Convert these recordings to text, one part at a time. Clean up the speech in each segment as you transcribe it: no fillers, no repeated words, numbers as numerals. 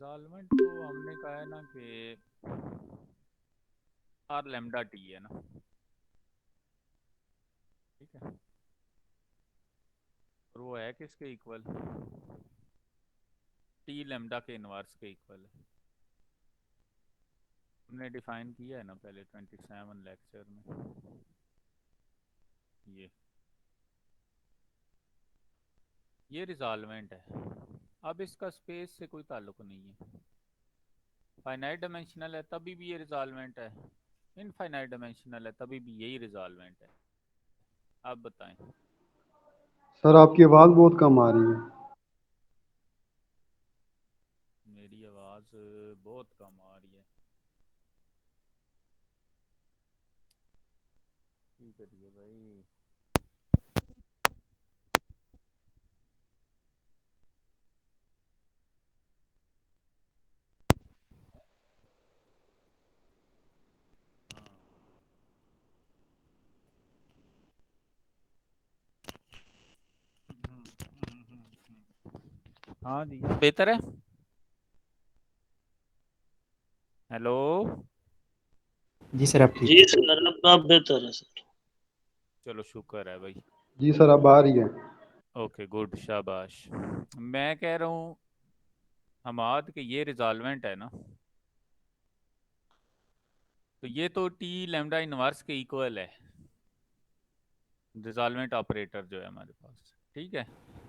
रिजॉल्वेंट तो हमने कहा है ना कि आर लैम्डा टी है ना। ठीक है। और वो है किसके इक्वल? टी लैम्डा के इनवर्स के इक्वल है। हमने डिफाइन किया है ना पहले 27 लेक्चर में। ये रिजॉल्वेंट है। अब इसका स्पेस से कोई ताल्लुक नहीं है। फाइनाइट डायमेंशनल है तभी भी ये रिजॉल्वेंट है, इनफाइनाइट डायमेंशनल है तभी भी यही रिजॉल्वेंट है। आप बताएं। सर आपकी आवाज़ बहुत कम आ रही है। मेरी आवाज़ बहुत कम आ रही है। ठीक करिए भाई। हाँ जी, बेहतर है। हेलो। जी सर अब ठीक जी है। सर, अब आप बेहतर है सर। चलो शुक्र है भाई। जी सर अब आ रही है। ओके गुड, शाबाश। मैं कह रहा हूँ हमाद के ये रिजॉल्वेंट है ना, तो ये तो टी लैम्डा इनवर्स के इक्वल है, रिजॉल्वेंट ऑपरेटर जो है हमारे पास। ठीक है।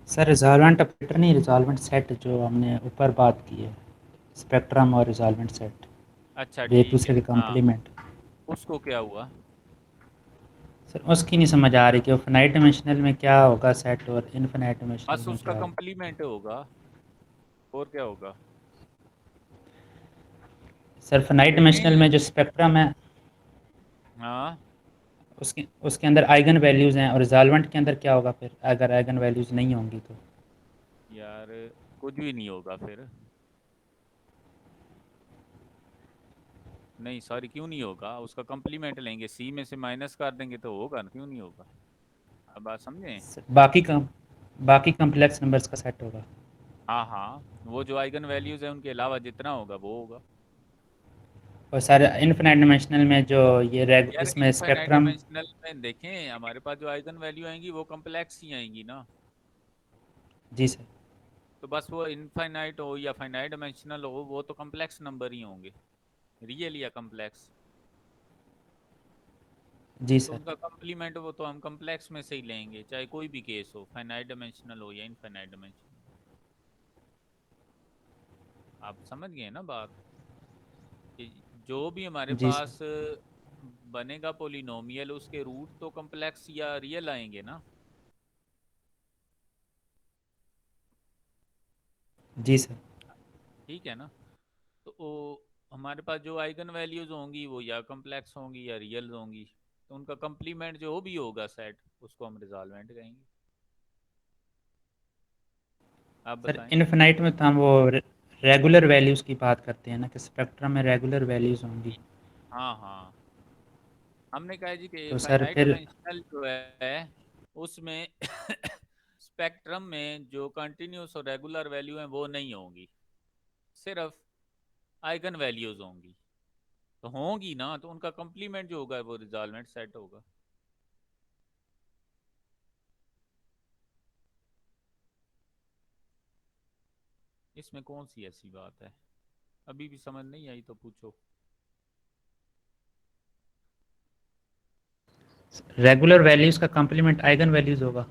सर रिजॉल्वेंट ऑपरेटर नहीं, रिजॉल्वेंट सेट जो हमने ऊपर बात की है, स्पेक्ट्रम और रिजॉल्वेंट सेट, अच्छा वे एक ठीक है, दूसरे के हाँ। कॉम्प्लीमेंट। उसको क्या हुआ? सर उसकी नहीं समझ आ रही कि वो फाइनाइट डायमेंशनल में क्या होगा सेट और इनफिनाइट डायमेंशनल बस में उसका क्या होगा। कंप्लीमेंट होगा, और क्या होगा? सर फाइनाइट डायमेंशनल देखें। में जो स्पेक्ट्रम है हाँ। उसके उसके अंदर आइगन वैल्यूज़ हैं, और रिजॉल्वेंट के अंदर क्या होगा फिर अगर आइगन वैल्यूज़ नहीं होंगी तो। यार कुछ भी नहीं होगा फिर। नहीं सॉरी, क्यों नहीं होगा? उसका कंप्लीमेंट लेंगे, सी में से माइनस कर देंगे तो होगा ना, क्यों नहीं होगा? अब बात समझें। बाकी कम्प्लेक्स नंबर्स का सेट होगा। हाँ हाँ, वो जो आइगन वैल्यूज है उनके अलावा जितना होगा वो होगा। और सर इनफिनाइट डायमेंशनल में जो यार इसमें इनफाइनाइट स्पेक्ट्रम। डायमेंशनल में देखें, हमारे पास जो आइगन वैल्यू आएंगी वो कम्प्लेक्स ही आएंगी ना। जी सर। तो बस वो इनफाइनाइट हो या फाइनाइट डायमेंशनल हो, वो तो कम्प्लेक्स नंबर ही होंगे, रियल या कम्प्लेक्स। जी तो सर। उनका कम्प्लीमेंट वो तो हम कम्प्लेक्स में से ही लेंगे, चाहे कोई भी केस हो, फाइनाइट डायमेंशनल हो या इनफाइनाइट डायमेंशनल। आप समझ गए ना बात, कि जो भी हमारे जी सर। पास बनेगा पोलिनोमियल, उसके रूट तो कम्प्लेक्स या रियल आएंगे ना। जी सर। ठीक है ना। तो वो हमारे पास जो आइगन वैल्यूज होंगी वो या कम्प्लेक्स होंगी या रियल होंगी, तो उनका कंप्लीमेंट जो भी होगा सेट, उसको हम रिजॉल्वेंट कहेंगे। आप सर बताएं। इनफिनाइट में तो हम वो रेगुलर वैल्यूज़ की बात करते हैं ना, कि स्पेक्ट्रम में रेगुलर वैल्यूज़ होंगी। हाँ हाँ, हमने कहा जी कि तो सर फाइनाइट फिर। डायमेंशनल जो है उसमें स्पेक्ट्रम में जो कंटिन्यूस और रेगुलर वैल्यू हैं वो नहीं होंगी, सिर्फ आइगन वैल्यूज होंगी। तो होंगी ना, तो उनका कंप्लीमेंट जो होगा वो रिजॉल्वेंट सेट होगा। इसमें कौन सी ऐसी बात है? अभी भी समझ नहीं आई तो पूछो। रेगुलर वैल्यूज़ का कॉम्प्लीमेंट आइगन वैल्यूज़ होगा।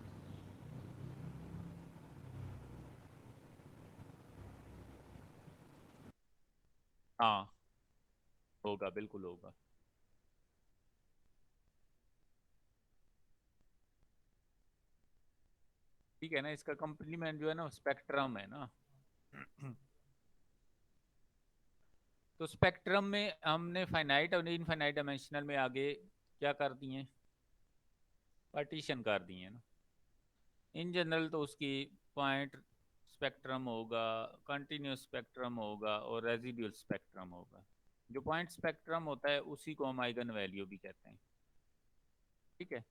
हाँ, होगा, बिल्कुल होगा। ठीक है ना, इसका कंप्लीमेंट जो है ना स्पेक्ट्रम है ना। तो स्पेक्ट्रम में हमने फाइनाइट और इनफाइनाइट डायमेंशनल में आगे क्या कर दिए? पार्टीशन कर दिए ना। इन जनरल तो उसकी पॉइंट स्पेक्ट्रम होगा, कंटिन्यूस स्पेक्ट्रम होगा और रेजिड्यूल स्पेक्ट्रम होगा। जो पॉइंट स्पेक्ट्रम होता है उसी को हम आइगन वैल्यू भी कहते हैं। ठीक है।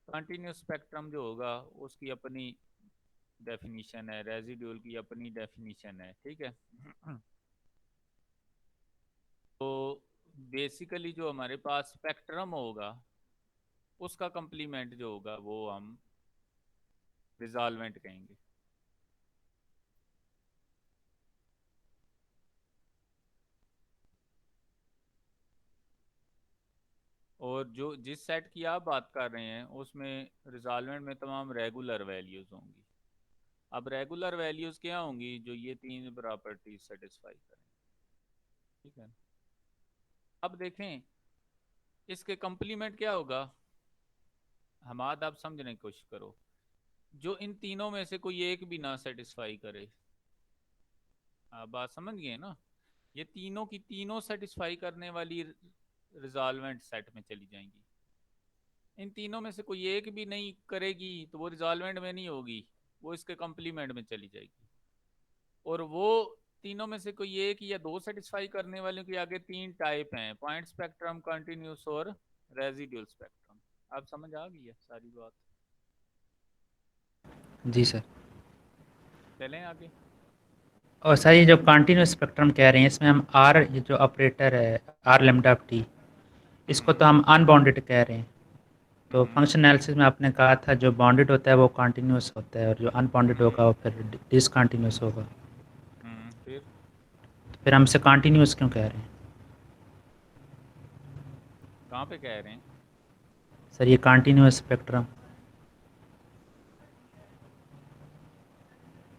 कंटिन्यूस स्पेक्ट्रम जो होगा उसकी अपनी डेफिनीशन है, रेजिड्यूल की अपनी डेफिनीशन है। ठीक है। तो बेसिकली जो हमारे पास स्पेक्ट्रम होगा उसका कंप्लीमेंट जो होगा वो हम रिजॉल्वेंट कहेंगे। और जो जिस सेट की आप बात कर रहे हैं उसमें रिजॉल्वेंट में तमाम रेगुलर वैल्यूज होंगी। अब रेगुलर वैल्यूज क्या होंगी? जो ये तीन प्रॉपर्टीज सेटिस्फाई करें, ठीक है। अब देखें इसके कंप्लीमेंट क्या होगा। हमाद आप समझने की कोशिश करो, जो इन तीनों में से कोई एक भी ना सेटिस्फाई करे। आप बात समझ गए ना? ये तीनों की तीनों सेटिस्फाई करने वाली रिजॉल्वेंट सेट में चली जाएंगी। इन तीनों में से कोई एक भी नहीं करेगी तो वो रिजॉल्वेंट में नहीं होगी, वो इसके कंप्लीमेंट में चली जाएगी। और वो तीनों में से कोई एक या दो सेटिस्फाई करने वालों के आगे तीन टाइप हैं: पॉइंट स्पेक्ट्रम, कंटिन्यूस और रेजिडुअल स्पेक्ट्रम। आप समझ आ गई है सारी बात? जी सर। चलें आगे। और सर ये जो कंटिन्यूस स्पेक्ट्रम कह रहे हैं इसमें हम आर, ये जो ऑपरेटर है आर लेमडा ऑफ टी, इसको तो हम अनबाउंडेड कह रहे हैं। तो हम्म फंक्शन एनालिसिस में आपने कहा था जो बाउंडेड होता है वो कंटिन्यूस होता है और जो अनबाउंडेड होगा वो फिर डिसकंटिन्यूस होगा। फिर तो फिर हम इसे कंटिन्यूस क्यों कह रहे हैं? कहाँ पे कह रहे हैं? सर ये कंटिन्यूस स्पेक्ट्रम।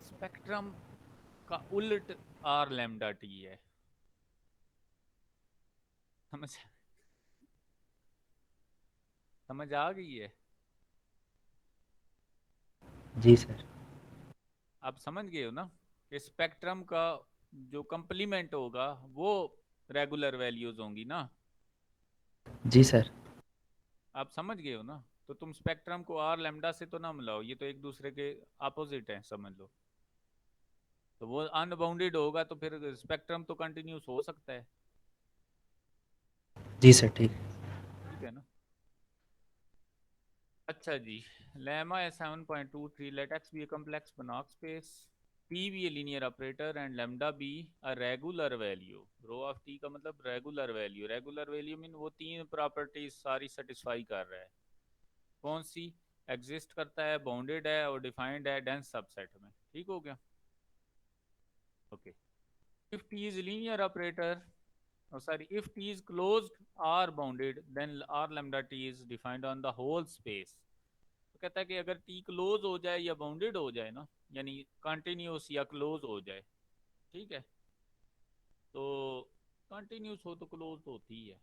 स्पेक्ट्रम का उल्ट आर लैम्डा टी है। समझ समझ आ गई है? जी सर। आप समझ गए हो ना कि स्पेक्ट्रम का जो कंप्लीमेंट होगा वो रेगुलर वैल्यूज होंगी ना। जी सर। आप समझ गए हो ना? तो तुम स्पेक्ट्रम को आर लैम्डा से तो ना मिलाओ, ये तो एक दूसरे के अपोजिट है, समझ लो। तो वो अनबाउंडेड होगा तो फिर स्पेक्ट्रम तो कंटिन्यूस हो सकता है, जी सर ठीक। ठीक है ना? अच्छा जी, लेमा है 7.23, let X be a complex Banach space, p be a linear operator and lambda be a regular value। Rho of t का मतलब regular value. Regular value mean वो तीन प्रॉपर्टीज सारी सेटिस्फाई कर रहा है। कौन सी? एग्जिस्ट करता है, बाउंडेड है और डिफाइंड है डेंस सबसेट में। ठीक हो गया? Okay. If t is linear operator, oh sorry, if t is closed or bounded then r lambda t is defined on the whole space। तो कहता है कि अगर t क्लोज हो जाए या बाउंडेड हो जाए ना, यानी कंटिन्यूस या क्लोज हो जाए, ठीक है, तो कंटिन्यूस हो तो क्लोज तो होती ही है।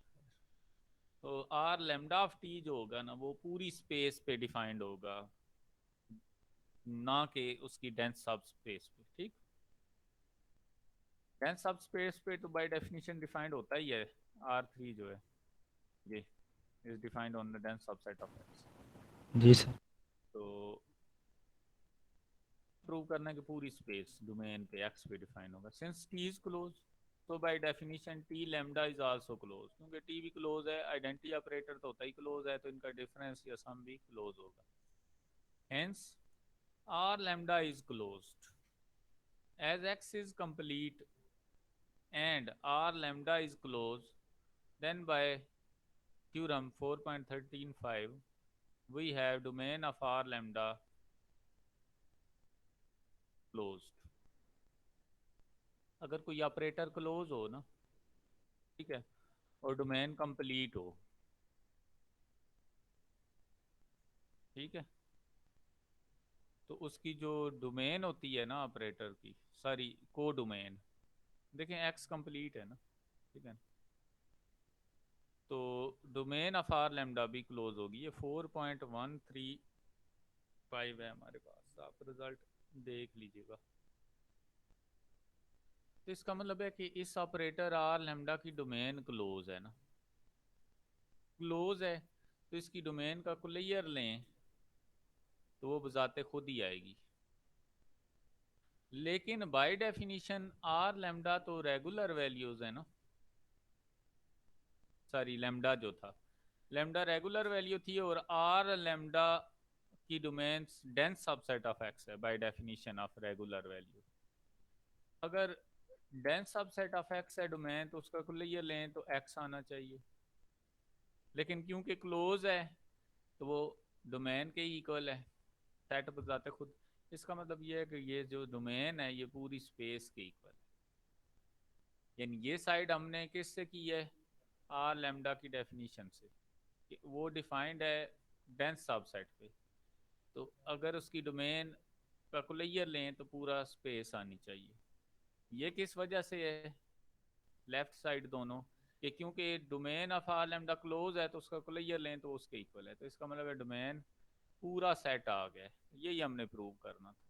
तो आर लेमडा ऑफ टी जो होगा ना वो पूरी स्पेस पे डिफाइंड होगा, ना कि उसकी डेंस सब स्पेस पे। ठीक, डेंस सब स्पेस पे तो बाय डेफिनेशन डिफाइंड होता ही है। R3 जो है ये is defined on the dense subset of X. जी सर। तो प्रूव करना है कि पूरी स्पेस डोमेन पे एक्स पे डिफाइन होगा सिंस टी इज क्लोज। तो by definition T lambda is also close, क्योंकि टी भी क्लोज है, आइडेंटिटी ऑपरेटर तो होता ही क्लोज है, तो इनका डिफरेंस या सम भी क्लोज होगा। Hence R lambda is closed as x is complete and r lambda is closed, then by theorem 4.135 we have domain of r lambda closed। अगर कोई ऑपरेटर क्लोज हो ना, ठीक है, और डोमेन कंप्लीट हो, ठीक है, तो उसकी जो डोमेन होती है ना ऑपरेटर की, सॉरी को डोमेन, देखें एक्स कंप्लीट है ना, ठीक है, तो डोमेन ऑफ आर लैम्डा भी क्लोज होगी। ये 4.135 है हमारे पास, आप रिजल्ट देख लीजिएगा। तो इसका मतलब है कि इस ऑपरेटर आर लैम्डा की डोमेन क्लोज है ना, क्लोज है, तो इसकी डोमेन का क्लियर लें तो वो बजाते खुद ही आएगी। लेकिन बाय डेफिनेशन आर लैम्डा तो रेगुलर वैल्यूज है ना, सॉरी लैम्डा जो था, लैम्डा रेगुलर वैल्यू थी और आर लैम्डा की domain dense subset of X है by definition of regular value. अगर डेंस सबसेट ऑफ एक्स है डोमेन, तो उसका क्लियर लें तो एक्स आना चाहिए, लेकिन क्योंकि क्लोज है तो वो डोमेन के इक्वल है, सेट बताते खुद। इसका मतलब ये है कि ये जो डोमेन है ये पूरी स्पेस के इक्वल है, यानी ये साइड हमने किससे की है, आर लेमडा की डेफिनेशन से, कि वो डिफाइंड है डेंस सबसेट पे। तो अगर उसकी डोमेन का क्लियर लें तो पूरा स्पेस आनी चाहिए। ये किस वजह से है, लेफ्ट साइड दोनों, कि क्योंकि domain of R lambda close है तो उसका क्लियर लें तो उसके इक्वल है, तो इसका मतलब है डोमेन पूरा सेट आ गया है। यही हमने प्रूव करना था।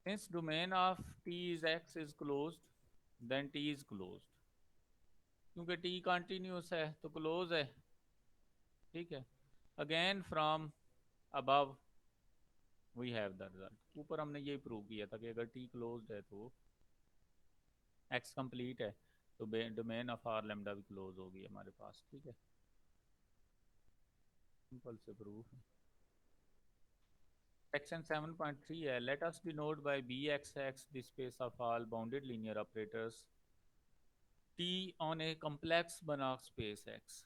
Since domain of T is X is closed then T is closed, क्योंकि टी कंटिन्यूस है तो क्लोज है, ठीक है। Again from above we have the result, ऊपर हमने ये प्रूव किया था कि अगर टी क्लोज्ड है तो एक्स कंप्लीट है, तो डोमेन ऑफ आर लैम्डा भी क्लोज होगी हमारे पास, ठीक है। सिंपल से प्रूफ। सेक्शन 7.3 है, let us denote by B X X the space of all bounded linear operators T on a complex Banach space X,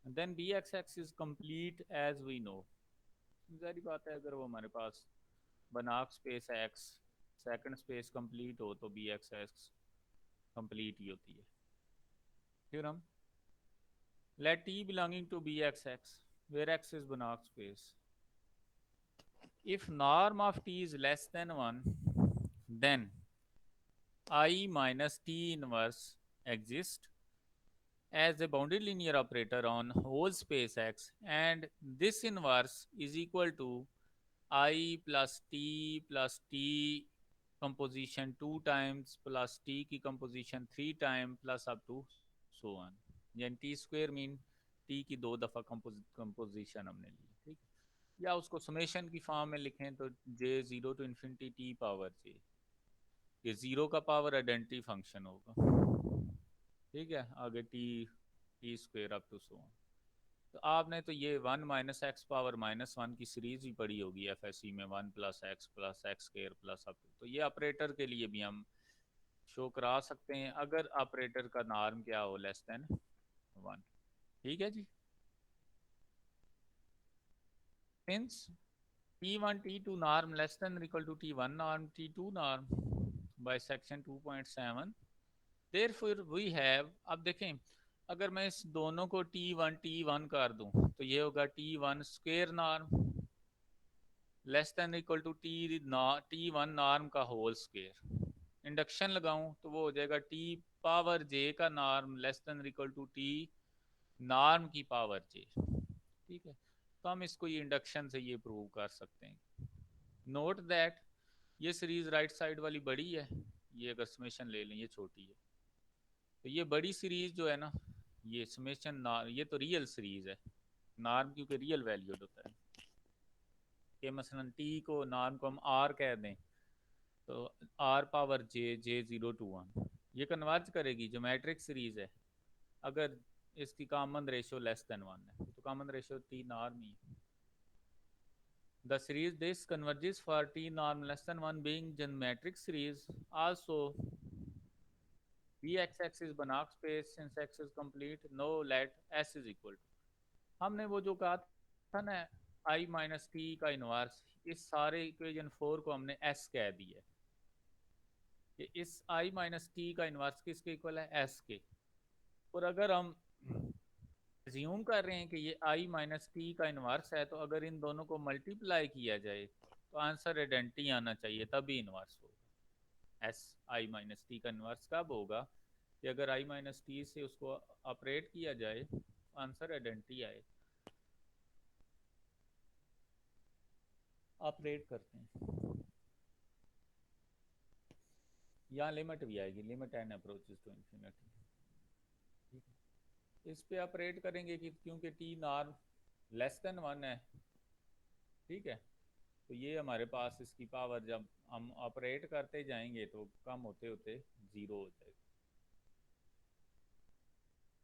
then B X X is complete as we know. जारी बात है, अगर वो हमारे पास Banach space X second space complete हो तो B X X complete ही होती है। फिर हम let T belonging to Bxx where x is Banach space. If norm of T is less than 1, then I minus T inverse exists as a bounded linear operator on whole space X, and this inverse is equal to I plus T composition 2 times plus T की composition 3 times plus up to so on, यानी T square mean T की 2 दफ़ा composition हमने ली, ठीक। या उसको summation की form में लिखें तो J zero to infinity T power J, ये जीरो का पावर आइडेंटिटी फंक्शन होगा, ठीक है। आगे T square up to so on. तो आपने तो ये 1 माइनस एक्स पावर माइनस 1 की सीरीज ही पढ़ी होगी एफ एस सी में, 1 plus X square plus up to. तो ये ऑपरेटर के लिए भी हम शो करा सकते हैं अगर ऑपरेटर का नॉर्म क्या हो, लेस देन 1, ठीक है जी। Since T1 T2 norm less than or equal to T1 norm T2 norm by section 2.7, therefore we have, अब देखें अगर मैं इस दोनों को T1 कर दूं तो ये होगा T1 square norm less than equal to T1 norm का होल स्क्वेयर। इंडक्शन लगाऊं तो वो हो जाएगा T पावर J का norm less than equal to T norm की पावर J, ठीक है। तो हम इसको ये इंडक्शन से ये प्रूव कर सकते हैं। नोट दैट ये सीरीज राइट साइड वाली बड़ी है, ये अगर समेशन ले लें ये छोटी है, तो ये बड़ी सीरीज जो है ना, ये समेशन ये तो रियल सीरीज है, नॉर्म क्योंकि रियल वैल्यूड होता है, कि मसलन टी को नॉर्म को हम आर कह दें तो आर पावर जे 0 to 1, ये कन्वर्ज करेगी, जो मैट्रिक्स सीरीज है। अगर इसकी कॉमन रेशियो लेस देन 1 है तो कॉमन रेशियो टी नॉर्म ही है। The series this converges for T norm less than 1 being geometric series. Also, Bxx is Banach space since x is complete. No, let S is equal to. हमने वो जो कहा था ना I minus T का inverse, इस सारे equation 4 को हमने S कह दिया कि इस I माइनस टी का इनवर्स किसके इक्वल है, S के। और अगर हम अज्यूम कर रहे हैं कि ये I माइनस टी का इनवर्स है, तो अगर इन दोनों को मल्टीप्लाई किया जाए तो आंसर आइडेंटिटी आना चाहिए, तभी इनवर्स होगा। एस आई माइनस टी का इनवर्स कब होगा कि अगर आई माइनस टी से उसको ऑपरेट किया जाए तो आंसर आइडेंटिटी आए। ऑपरेट करते हैं, यहाँ लिमिट भी आएगी, limit and approaches to infinity, ठीक है। इस पे ऑपरेट करेंगे कि क्योंकि टी नॉर्म लेस देन 1 है, ठीक है, तो ये हमारे पास इसकी पावर जब हम ऑपरेट करते जाएंगे तो कम होते होते जीरो हो जाएगा।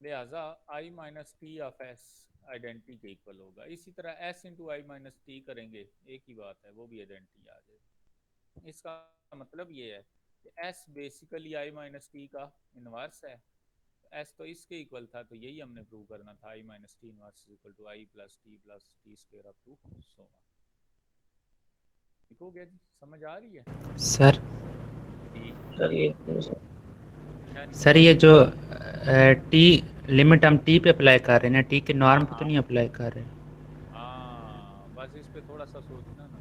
लिहाजा I minus T of S identity के इक्वल होगा। इसी तरह S into I minus T करेंगे, एक ही बात है, वो भी आइडेंटिटी आ जाएगी। इसका मतलब ये है कि S basically I minus T का इनवर्स है। एस तो इसके इक्वल था, तो यही हमने प्रूव करना था, I minus T inverse equal to I plus T square up to so on. ठीक हो गया जी, समझ आ रही है सर जी? सर ये क्या नहीं? सर ये जो टी लिमिट हम टी पे अप्लाई कर रहे हैं ना, टी के हाँ नॉर्म पे तो हाँ नहीं अप्लाई कर रहे। हाँ, बस इस पे थोड़ा सा सोचना ना।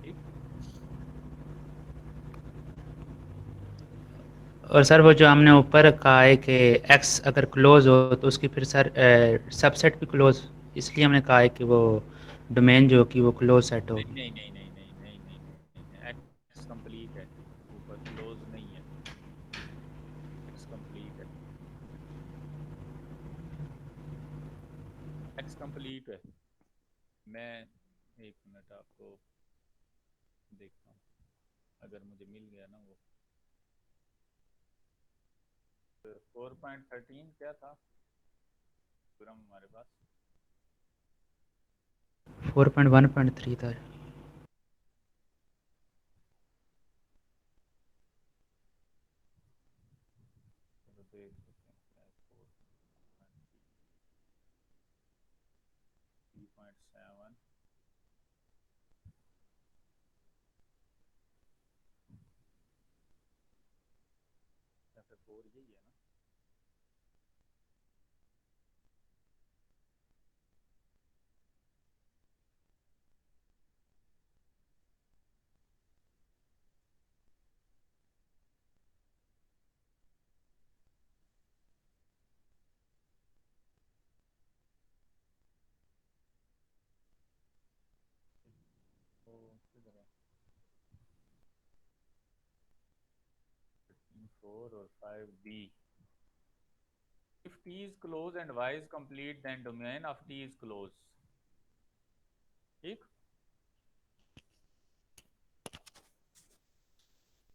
ठीक। और सर वो जो हमने ऊपर कहा है कि एक्स अगर क्लोज हो तो उसकी फिर सर सबसेट भी क्लोज, इसलिए हमने कहा है कि वो डोमेन जो कि वो क्लोज सेट नहीं होगी। नहीं नहीं नहीं नहीं नहीं नहीं नहीं, एक्स कंप्लीट है, ऊपर क्लोज नहीं है, एक्स कंप्लीट है, एक्स कंप्लीट है। मैं एक मिनट आपको देखता हूँ, अगर मुझे मिल गया ना वो 4.13 क्या था ग्राम हमारे पास। 4.1.3 था। चलो देख लेते हैं, 3.7 या फिर 4 यही है ना। तो किधर है, 4 और 5b। if t is close and y is complete then domain of t is close। ठीक।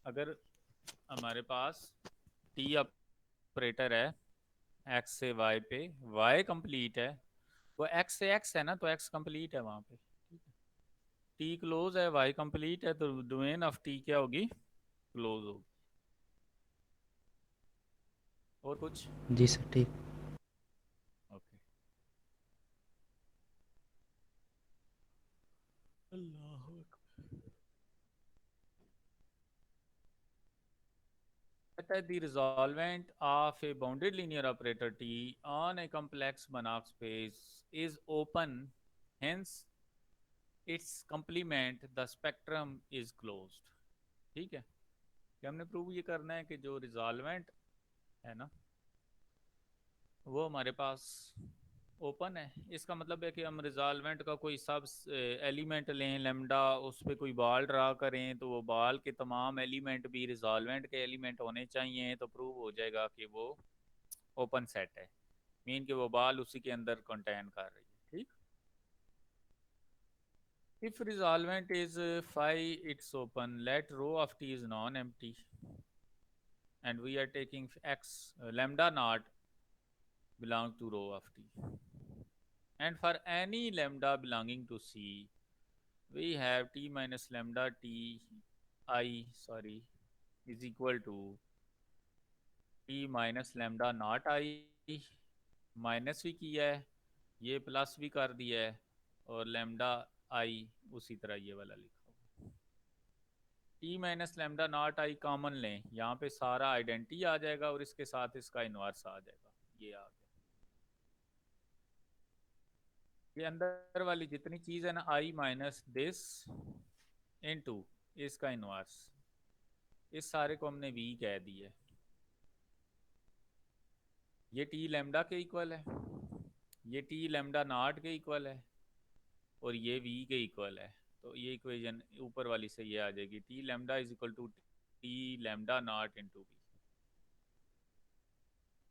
अगर हमारे पास टी ऑपरेटर है एक्स से वाई पे, वाई कंप्लीट है, वो एक्स से एक्स है ना, तो एक्स कंप्लीट है वहां पे। टी क्लोज है, वाई कंप्लीट है, तो डोमेन ऑफ टी क्या होगी, क्लोज होगी। और कुछ? जी सर ठीक। Okay. Allah the resolvent of a bounded linear operator T on a complex Banach space is open, hence its complement the spectrum is closed। ठीक है, कि हमने प्रूव ये करना है कि जो रिजॉल्वेंट है ना वो हमारे पास ओपन है। इसका मतलब है कि हम रिजॉल्वेंट का कोई सब एलिमेंट लें लेमडा, उस पर कोई बॉल ड्रा करें, तो वो बॉल के तमाम एलिमेंट भी रिजॉल्वेंट के एलिमेंट होने चाहिए, तो प्रूव हो जाएगा कि वो ओपन सेट है, मीन कि वो बॉल उसी के अंदर कंटेन कर रही है। ठीक। if resolvent is phi it's open, let row of t is non empty and we are taking x lambda naught belong to row of t, and for any lambda belonging to C we have t minus lambda t I is equal to t minus lambda naught I, minus भी किया है, ये plus भी कर दिया है, और lambda आई उसी तरह ये वाला लिखा हुआ। T minus lambda not I common लें, यहाँ पे सारा आइडेंटिटी आ जाएगा और इसके साथ इसका इनवर्स आ जाएगा, ये आ गया। ये अंदर वाली जितनी चीज है ना, आई माइनस दिस इनटू इसका इनवर्स, इस सारे को हमने वी कह दिया है। ये टी लैम्डा के इक्वल है, ये टी लैम्डा नॉट के इक्वल है, और ये वी के इक्वल है। तो ये इक्वेशन ऊपर वाली से ये आ जाएगी, T lambda is equal to T lambda not into V.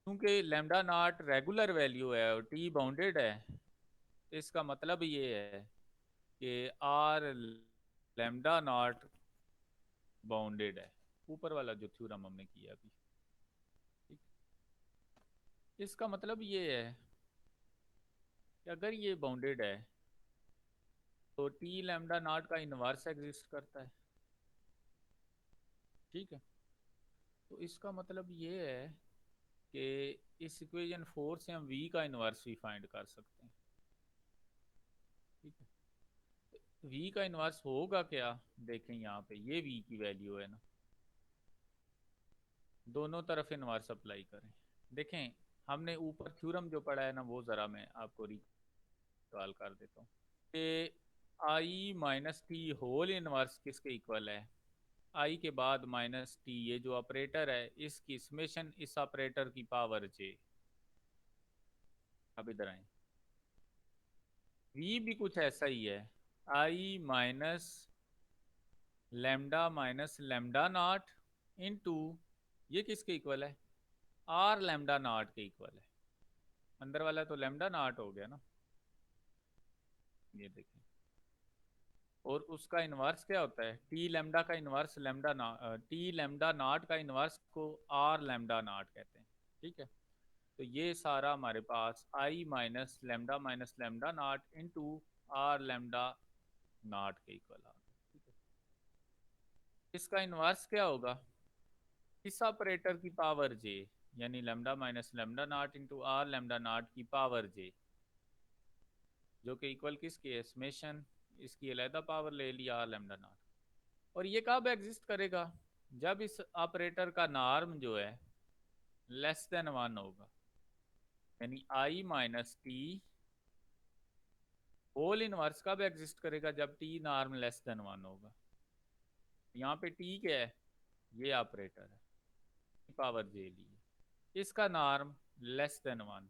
क्योंकि लैम्डा नॉट रेगुलर वैल्यू है और टी बाउंडेड है, तो इसका मतलब ये है कि आर लैम्डा नॉट बाउंडेड है, ऊपर वाला जो थ्योरम हमने किया अभी। ठीक। इसका मतलब ये है कि अगर ये बाउंडेड है तो टी लैम्डा नॉट का इनवर्स एग्जिस्ट करता है, ठीक है। तो इसका मतलब ये है कि इस इक्वेशन 4 से हम v का इनवर्स भी फाइंड कर सकते हैं, ठीक है। v का इनवर्स होगा क्या, देखें यहाँ पे ये v की वैल्यू है ना, दोनों तरफ इनवर्स अप्लाई करें। देखें हमने ऊपर थ्योरम जो पढ़ा है ना, वो ज़रा मैं आपको रिकॉल कर देता हूँ कि आई माइनस टी होल इनवर्स किसके इक्वल है, आई के बाद माइनस टी, ये जो ऑपरेटर है इसकी समेशन इस ऑपरेटर की पावर जे। अब इधर आए, वी भी कुछ ऐसा ही है, आई माइनस लेमडा नॉट इनटू, ये किसके इक्वल है, आर लेमडा नॉट के इक्वल है। अंदर वाला तो लेमडा नॉट हो गया ना, ये देखें। और उसका इन्वर्स क्या होता है, टी लेमडा का inverse lambda T lambda naught का इन्वर्स को आर लेमडा नॉट कहते हैं, ठीक है। तो ये सारा हमारे पास I minus lambda not into R lambda naught के इक्वल आ गया, ठीक है। इसका इन्वर्स क्या होगा, इस ऑपरेटर की पावर जे, यानी lambda minus lambda not into R lambda not की पावर जे, जो कि इक्वल किसके है, समेशन इसकी अलहदा पावर ले लिया आर लेमडा नॉट। और ये कब एग्जिस्ट करेगा, जब इस ऑपरेटर का नॉर्म जो है लेस देन 1 होगा, यानी आई माइनस टी होल इनवर्स कब एग्जिस्ट करेगा, जब टी नॉर्म लेस देन 1 होगा। यहाँ पे टी क्या है, ये ऑपरेटर है, पावर जे ली, इसका नॉर्म लेस देन 1।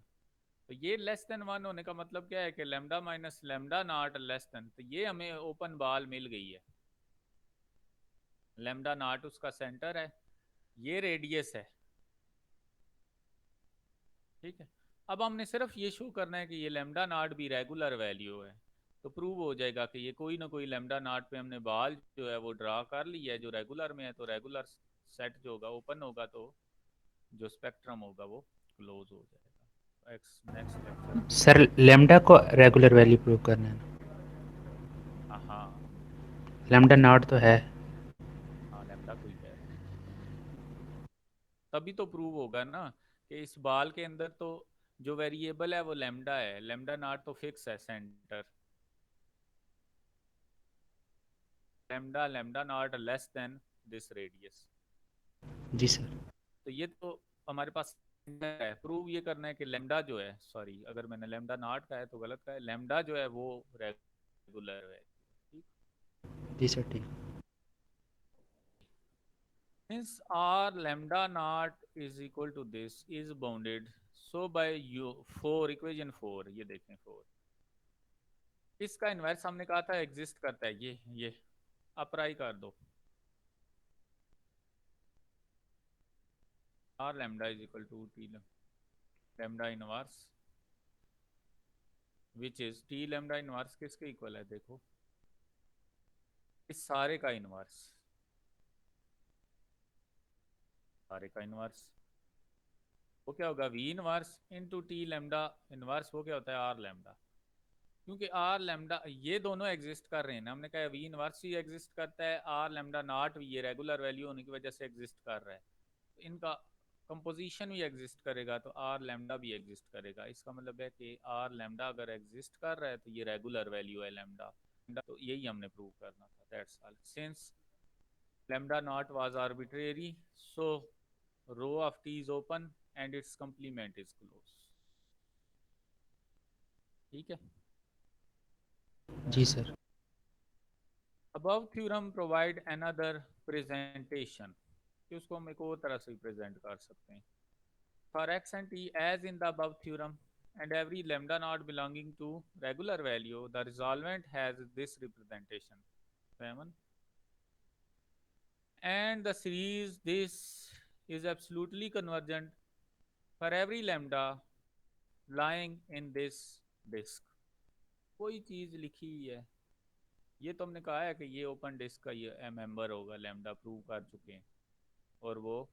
तो ये लेस देन 1 होने का मतलब क्या है कि lambda minus lambda not less then, तो ये हमें ओपन बॉल मिल गई है। लेमडा नॉट उसका सेंटर है, ये रेडियस है, ठीक है। अब हमने सिर्फ ये शो करना है कि ये लेमडा नॉट भी रेगुलर वैल्यू है, तो प्रूव हो जाएगा कि ये कोई ना कोई लेमडा नॉट पे हमने बॉल जो है वो ड्रा कर लिया है जो रेगुलर में है। तो रेगुलर सेट जो होगा ओपन होगा, तो जो स्पेक्ट्रम होगा वो क्लोज हो जाएगा। नेक्स्ट लेक्चर में सर लेमडा को रेगुलर वैल्यू प्रूव करना है ना, हाँ लेमडा नॉट तो है। हाँ लेमडा को ही कह रहे हैं, तभी तो प्रूव होगा ना कि इस बॉल के अंदर तो जो वेरिएबल है वो लेमडा है, लेमडा नॉट तो फिक्स है centre, lambda not less than this radius. जी सर। तो ये तो हमारे पास है, प्रूव ये करना है कि लेमडा जो है, सॉरी अगर मैंने लेमडा नॉट का है तो गलत का है, लेमडा जो है वो रेगुलर है, ठीक। जी सर ठीक। Since r lambda naught is equal to this is bounded, so by u 4 equation 4, ये देखें 4, इसका इन्वर्स हमने कहा था एग्जिस्ट करता है, ये अप्लाई कर दो, r lambda is equal to t lambda inverse which is t lambda inverse किसके इक्वल है, देखो इस सारे का इनवर्स, सारे का इनवर्स वो क्या होगा, v inverse into T lambda inverse, वो क्या होता है आर लेमडा। क्योंकि आर लेमडा ये दोनों एग्जिस्ट कर रहे हैं ना, हमने कहा वी इनवर्स ही एग्जिस्ट करता है, आर लेमडा नॉट भी ये रेगुलर वैल्यू होने की वजह से एग्जिस्ट कर रहा है, तो इनका कंपोजिशन भी एग्जिस्ट करेगा, तो आर लेमडा भी एग्जिस्ट करेगा। इसका मतलब है कि आर लेमडा अगर एग्जिस्ट कर रहा है तो ये रेगुलर वैल्यू है लेमडा, तो यही हमने प्रूव करना था, that's all. Since lambda not was arbitrary, so rho of T is open and its complement is close, ठीक है। जी sir. above theorem provide another presentation, कि उसको हम एक और तरह से प्रेजेंट कर सकते हैं। for x and t as in the above theorem and every lambda not belonging to regular value, the resolvent has this representation 7, and the series this is absolutely convergent for every lambda lying in this disk। कोई चीज लिखी हुई है, ये तो हमने कहा है कि ये ओपन डिस्क का ये मेंबर होगा, लैम्डा प्रूव कर चुके हैं, और वो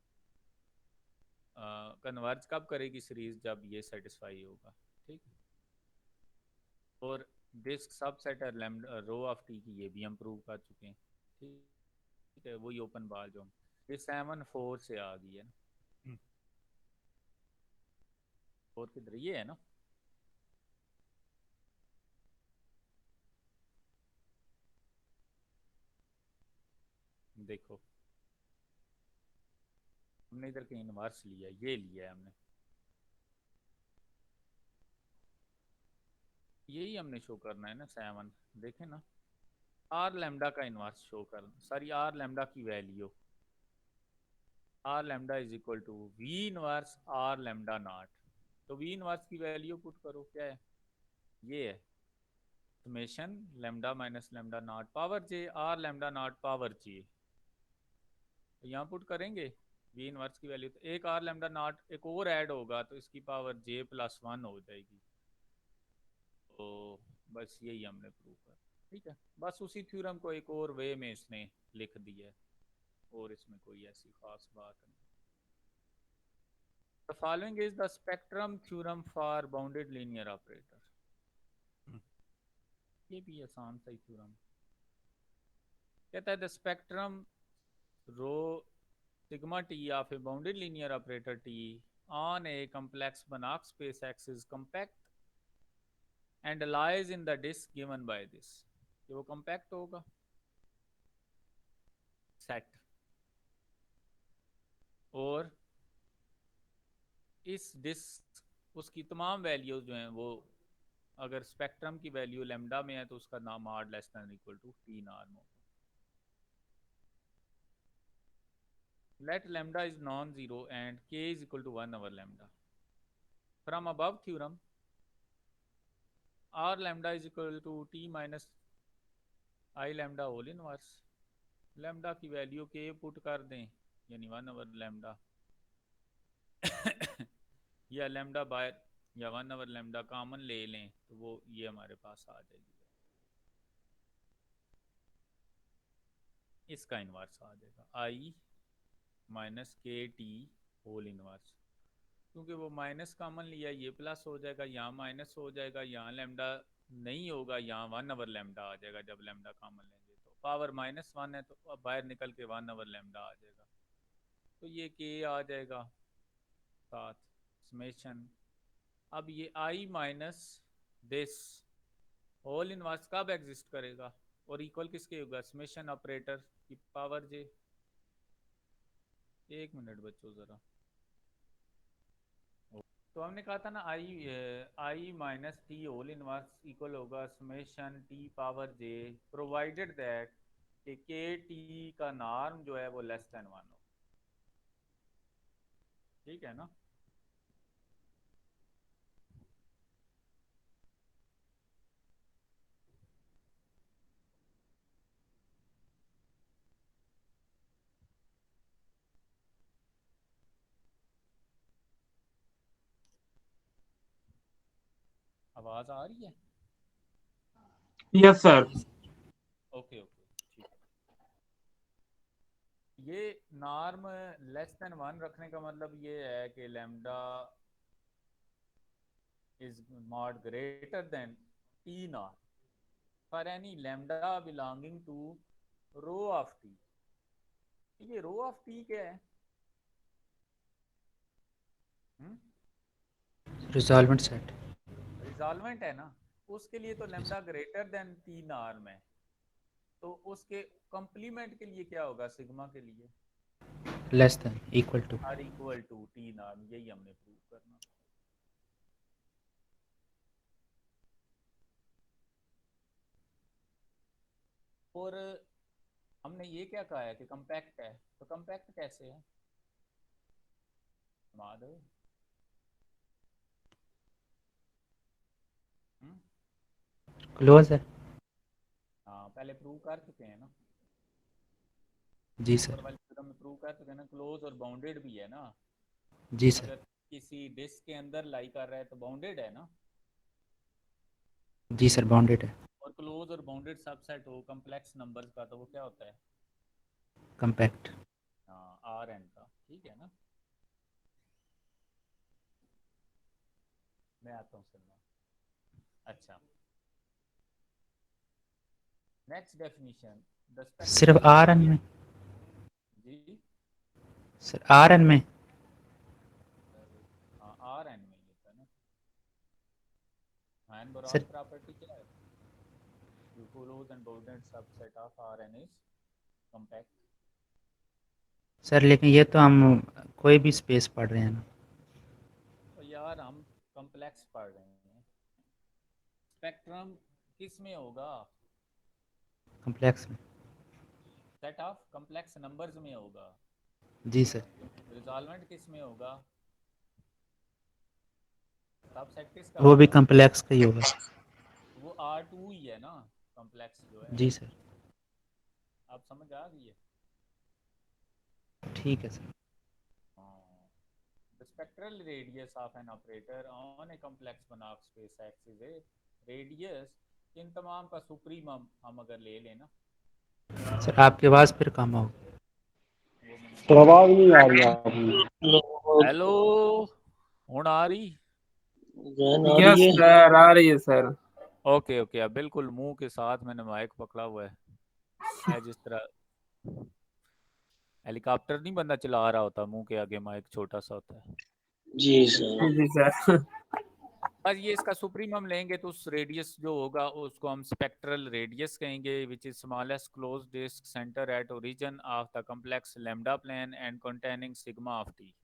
कन्वर्ज कब करेगी सीरीज, जब ये सेटिस्फाई होगा, ठीक। और डिस्क सबसेट है लैम्डा रो ऑफ टी की, ये भी हम प्रूव कर चुके हैं। ठीक है, वही ओपन बाल जो ये 7-4 से आ गई है ना। 4 किधर, ये है ना। देखो हमने इधर के इनवर्स लिया, ये लिया है हमने, यही हमने शो करना है ना 7। देखें ना, आर लैम्डा का इनवर्स शो करना, सॉरी आर लैम्डा की value, R lambda is equal to V inverse R lambda naught. तो वी इनवर्स की वैल्यू पुट करो, क्या है, ये है summation lambda minus lambda naught power J R lambda naught power J. तो यहाँ पुट करेंगे वी इनवर्स की वैल्यू, तो एक आर लैम्डा नॉट एक और ऐड होगा तो इसकी पावर j+1 हो जाएगी। तो बस यही हमने प्रूव कर, ठीक है। बस उसी थ्योरम को एक और वे में इसने लिख दिया है, और इसमें कोई ऐसी खास बात नहीं। The following is the spectrum theorem for bounded linear operator. ये भी आसान सा ही थ्योरम कहता है, the spectrum rho sigma t of a bounded linear operator t on a complex Banach space X is compact and lies in the disk given by this. कि वो compact होगा set, और इस डिस्क उसकी तमाम values जो हैं वो, अगर स्पेक्ट्रम की वैल्यू लैम्डा में है तो उसका नाम R less than equal to T norm होगा। Let lambda is non-zero and k is equal to 1 over lambda. From above theorem, r lambda is equal to t minus I lambda whole inverse. Lambda की value के put कर दें, यानी 1 over lambda या lambda by या 1 over lambda common ले लें तो वो ये हमारे पास आ जाएगी, इसका इन्वर्स आ जाएगा आई माइनस के टी होल इन्वर्स। क्योंकि वो माइनस कॉमन लिया, ये प्लस हो जाएगा, यहाँ माइनस हो जाएगा, यहाँ लैम्डा नहीं होगा, यहाँ 1 ओवर लैम्डा आ जाएगा। जब लैम्डा कॉमन लेंगे तो पावर -1 है, तो अब बाहर निकल के 1 ओवर लैम्डा आ जाएगा, तो ये के आ जाएगा साथ समेशन। अब ये I minus this whole inverse कब एग्जिस्ट करेगा और इक्वल किसके होगा, समेशन ऑपरेटर की पावर जे। एक मिनट बच्चों ज़रा, तो हमने कहा था ना I minus T whole inverse equal होगा summation T power J, provided that के टी का नॉर्म जो है वो लेस देन 1 हो, ठीक है ना। आवाज आ रही है? Yes sir. ओके ओके, ठीक है। ये नॉर्म लेस देन 1 रखने का मतलब ये है कि lambda is not greater than T not for any lambda belonging to rho of T. ये रो ऑफ टी क्या है? रिजॉल्वेंट सेट। रिजॉल्वेंट है ना, उसके लिए तो lambda greater than T norm है, तो उसके कंप्लीमेंट के लिए क्या होगा, सिग्मा के लिए less than equal to. R equal to T norm. यही हमने प्रूव करना। और हमने ये क्या कहा है कि कंपैक्ट है, तो कंपैक्ट कैसे है माधव? क्लोज है। हाँ पहले प्रूव कर चुके हैं ना, जी ऊपर सर। वाले थ्योरम में प्रूव कर चुके हैं ना, क्लोज और बाउंडेड भी है ना। जी सर। अगर किसी डिस्क के अंदर लाई कर रहा है तो बाउंडेड है ना, जी सर बाउंडेड है। और क्लोज और बाउंडेड सबसेट हो कम्प्लेक्स नंबर्स का तो वो क्या होता है, कंपैक्ट। हाँ आर एन का, ठीक है ना। मैं आता हूँ सलमान। अच्छा नेक्स्ट डेफिनेशन द सिर्फ स्पेक्ट्रल आर एन में, जी सर आर एन में। हाँ आर एन में लिखा है ना। हैन बोरॉन सर प्रॉपर्टी क्या है? Close and bounded subset of R N is compact. Sir लेकिन ये तो हम कोई भी स्पेस पढ़ रहे हैं ना। तो यार हम कॉम्प्लेक्स पढ़ रहे हैं। स्पेक्ट्रम किस में होगा? कॉम्प्लेक्स में। सेट ऑफ कॉम्प्लेक्स नंबर्स में होगा। जी सर। रिजॉल्वेंट किस में होगा? सबसेट किसका वो भी होगा? कॉम्प्लेक्स का ही होगा। वो आर टू ही है ना कॉम्प्लेक्स जो है। जी सर। आप समझ आ गई है? ठीक है सर। हाँ। The spectral radius of an operator on a complex Banach space X is a radius। इन तमाम का सुप्रीमम हम अगर ले लें ना, सर आपकी आवाज़ फिर कम हो। वो मैंने सर आवाज नहीं आ रही है आपकी। हेलो हूँ आ रही। जैन आ यस रही है। सर, आ रही है सर। ओके ओके, अब बिल्कुल मुंह के साथ मैंने माइक पकड़ा हुआ है। मैं जिस तरह हेलीकॉप्टर नहीं बंदा चला रहा होता, मुंह के आगे माइक छोटा सा होता है। जी सर। जी जी सर। बस ये इसका सुप्रीमम लेंगे तो उस रेडियस जो होगा उसको हम स्पेक्ट्रल रेडियस कहेंगे, which is smallest close disc centre at origin of the complex lambda plane and containing sigma of T.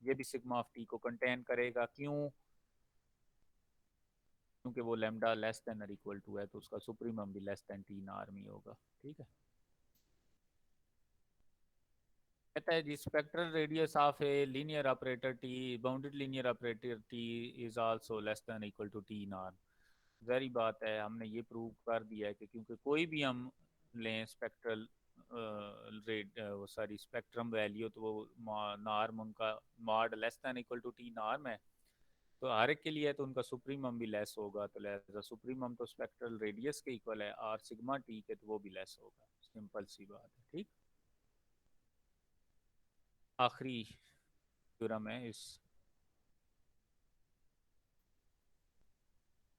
ये भी सिग्मा ऑफ टी को कंटेन करेगा। क्यों? क्योंकि वो लैम्डा लेस देन और इक्वल टू है, तो उसका सुप्रीमम भी लेस देन टी आर में होगा। ठीक है। कहता है जी spectral radius of a linear operator T, bounded linear operator T is also less than equal to T R. जारी बात है, हमने ये प्रूव कर दिया है कि क्योंकि कोई भी हम लें स्पेक्ट्रल रेट वो सारी स्पेक्ट्रम वैल्यू, तो वो नॉर्म उनका mod less than equal to T norm है, तो हर एक के लिए है तो उनका सुप्रीमम भी लेस होगा। तो लिहाजा सुप्रीमम तो स्पेक्ट्रल रेडियस के इक्वल है, और सिग्मा टी के तो वो भी लेस होगा। सिंपल सी बात है। ठीक। आखिरी थ्योरम है इस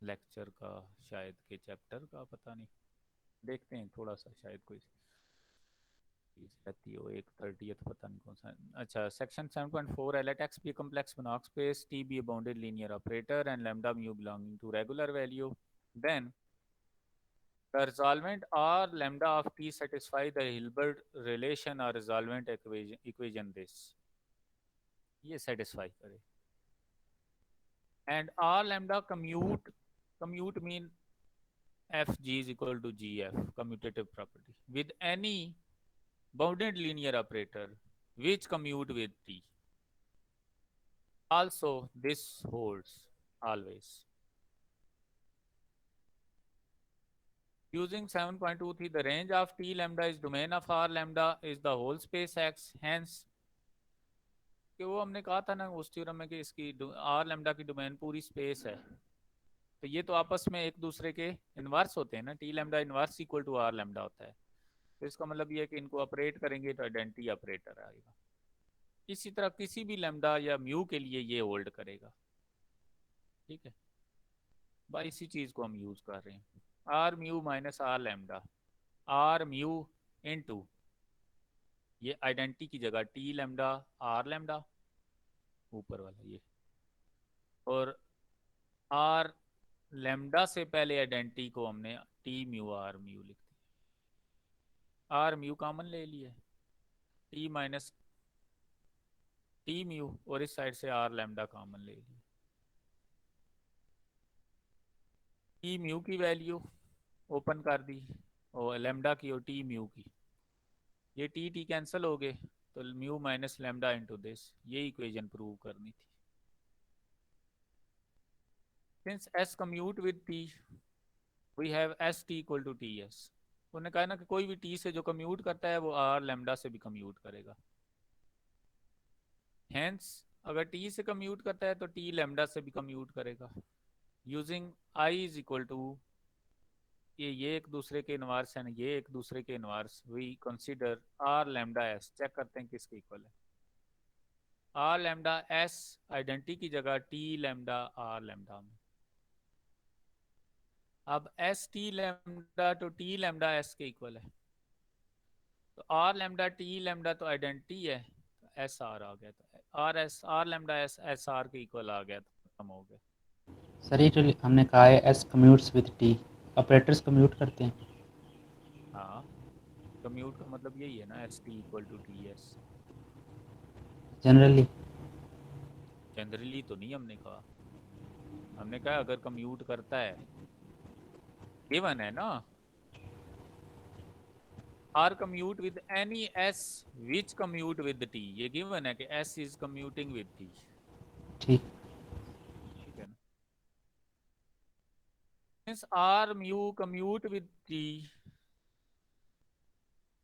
लेक्चर का, शायद के चैप्टर का, पता नहीं, देखते हैं थोड़ा सा, शायद कोई चीज रहती हो। एक 30th पता नहीं कौन सा। अच्छा, section 7.4 let x be a complex Banach space, t be a bounded linear operator and lambda mu belonging to regular value, then the resolvent r lambda of t satisfy the Hilbert relation or resolvent equation this, ये satisfy करे। and r lambda commute mean fg is equal to gf, commutative property, with any bounded linear operator which commute with t. Also this holds always। Using 7.23, the range of t lambda is domain of r lambda is the whole space x, hence कि वो हमने कहा था ना उस theorem में कि इसकी आर लैम्डा की डोमेन पूरी स्पेस है, तो ये तो आपस में एक दूसरे के इनवर्स होते हैं ना। T lambda inverse equal to R lambda होता है, तो इसका मतलब ये है कि इनको ऑपरेट करेंगे तो आइडेंटिटी ऑपरेटर आएगा। इसी तरह किसी भी लैम्डा या म्यू के लिए ये होल्ड करेगा। ठीक है भाई, इसी चीज को हम यूज कर रहे हैं। R mu minus R lambda, R mu into ये आइडेंटिटी की जगह टी लैम्डा आर लैम्डा ऊपर वाला ये, और आर लैम्डा से पहले आइडेंटिटी को हमने टी म्यू आर म्यू लिख दिया। आर म्यू कॉमन ले लिया, टी माइनस टी म्यू, और इस साइड से आर लैम्डा कॉमन ले लिया। टी म्यू की वैल्यू ओपन कर दी और लैम्डा की और टी म्यू की, ये टी टी कैंसिल हो गए, तो mu minus lambda into this, ये इक्वेशन प्रूव करनी थी। Since S commute with T we have S T equal to T S. उन्होंने कहा ना कि कोई भी टी से जो कम्यूट करता है वो आर लैम्डा से भी कम्यूट करेगा। हेंस अगर टी से कम्यूट करता है तो टी लैम्डा से भी कम्यूट करेगा। Using I is equal to ये एक दूसरे के इनवर्स है, ये एक दूसरे के inverse, we consider R lambda S. Check करते हैं किसके इक्वल है। आर लैम्डा एस आइडेंटिटी की जगह टी लैम्डा आर लैम्डा में, अब एस टी लैम्डा तो टी लैम्डा एस के इक्वल है, तो आर लैम्डा टी लैम्डा तो आइडेंटिटी है, एस आर आ गया, तो आर लैम्डा एस आर के इक्वल आ गया, तो खत्म हो गया। सर ये जो हमने कहा है S commutes with T, operators commute करते हैं। हाँ, कम्यूट का मतलब यही है ना, S T equal to T S. Generally generally तो नहीं हमने कहा, हमने कहा अगर कम्यूट करता है, गिवन है ना, R commute with any S which commute with T, ये गिवन है कि S is commuting with T, ठीक। ठीक है ना। Means R mu commute with T,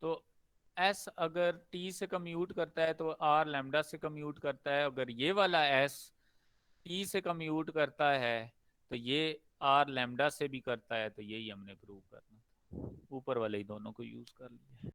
तो एस अगर टी से कम्यूट करता है तो आर लैम्डा से कम्यूट करता है, अगर ये वाला एस टी से कम्यूट करता है तो ये आर लैम्डा से भी करता है, तो यही हमने प्रूव करना था, ऊपर वाले ही दोनों को यूज कर लिया।